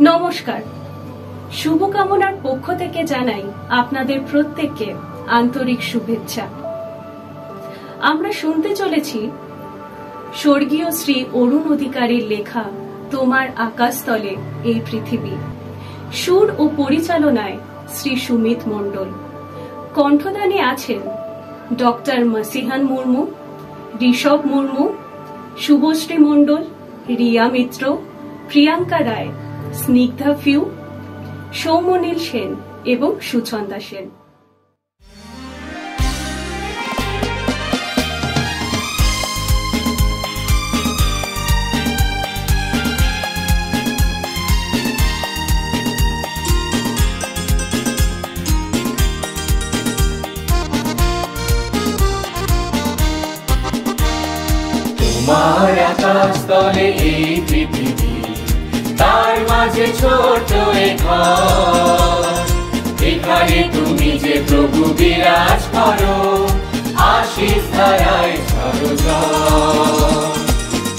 নমস্কার, শুভকামনার পক্ষ থেকে জানাই আপনাদের প্রত্যেককে আন্তরিক শুভেচ্ছা। আমরা শুনতে চলেছি স্বর্গীয় শ্রী অরুণ অধিকারীর লেখা তোমার আকাশতলে এই পৃথিবী। সুর ও পরিচালনায় শ্রী সুমিত মণ্ডল। কণ্ঠদানে আছেন ডক্টর মাসিহান মুর্মু, ঋষভ মুর্মু, শুভশ্রী মণ্ডল, রিয়া মিত্র, প্রিয়াঙ্কা রায়, স্নিগ্ধা ফিউ, সৌমনীল সেন এবং সুচন্দা সেন। তোমার আকাশতলে এই পৃথিবী, তার মাঝে ছোট এক ঘর, এখানে তুমি যে প্রভু বিরাজ করো, আশিস ধারায় ঝরো ঝড়।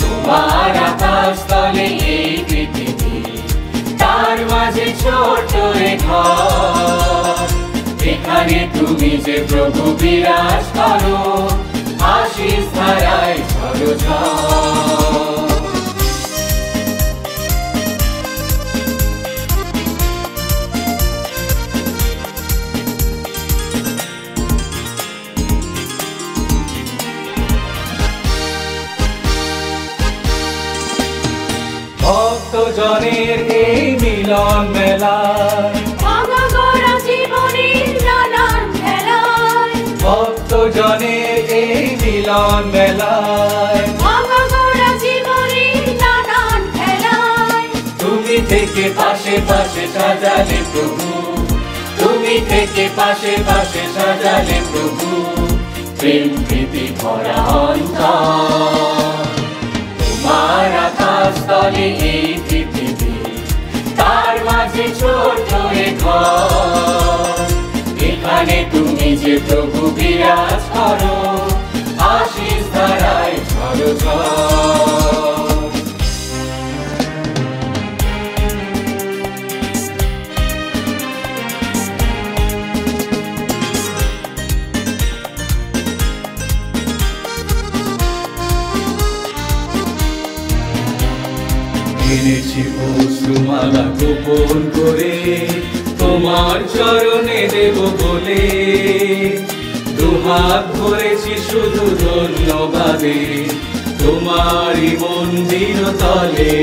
তোমার আকাশতলে এই পৃথিবী, তার মাঝে ছোট এক ঘর, এখানে তুমি যে প্রভু বিরাজ করো, আশিস ধারায় ঝরো ঝড়। ভক্তজনের এই মিলন মেলা, ভক্তজনের এই মিলন মেলায়, তুমি থেকে পাশে পাশে সাজালে প্রভু, তুমি থেকে পাশে পাশে সাজালে প্রভু, প্রেম প্রীতি ভরা অন্তর। তোমার আকাশতলে এই পৃথিবী, তার মাঝে ছোট এক ঘর, এখানে তুমি যে প্রভু বিরাজ করো, আশিস ধারায় ঝরো ঝড়। এনেছি অশ্রুমালা গোপন করে, তোমার চরণে দেব বলে, দুহাত ধরেছি শুধু ধন্যবাদে, তোমারই মন্দির তলে।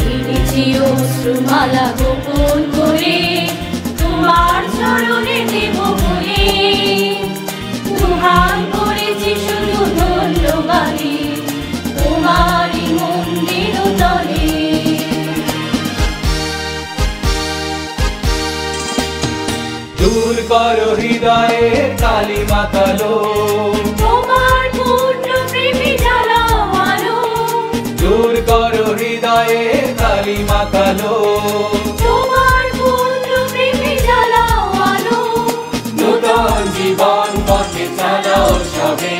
এনেছি অশ্রুমালা গোপন করে, তোমার চরণে দেব বলে, দুহাত ধরেছি শুধু ধন্যবাদে, তোমারই মন্দির তলে। দূর করো হৃদয়ের কালি মাতালো, তোমার পূর্ণ প্রেমে জ্বালাও আলো, দূর করো হৃদয়ের কালি মাতালো, তোমার পূর্ণ প্রেমে জ্বালাও আলো। নূতন জীবন পথে চালাও সবে,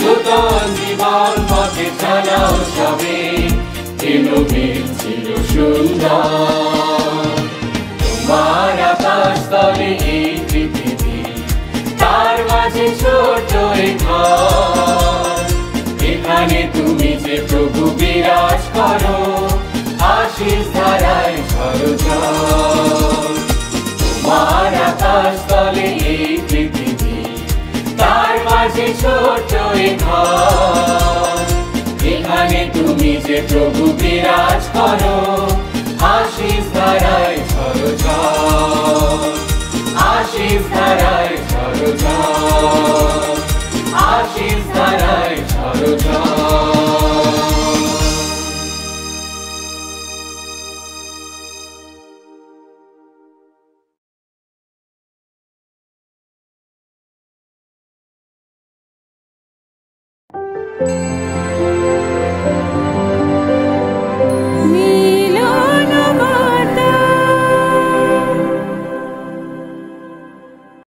নূতন জীবন পথে চালাও সবে, নবীন চির সুন্দর। তোমার আকাশতলে এই পৃথিবী, তার মাঝে ছোট এক ঘর, এখানে তুমি যে প্রভু বিরাজ করো, আশিস ধারায় ঝরো ঝড়। তোমার আকাশতলে এই পৃথিবী, তার মাঝে ছোট এক ঘর, এখানে তুমি যে প্রভু বিরাজ করো, আশিস ধারায় ঝরো ঝড়, আশিস ধারায় ঝরো ঝড়, আশিস ধারায় ঝরো ঝড়।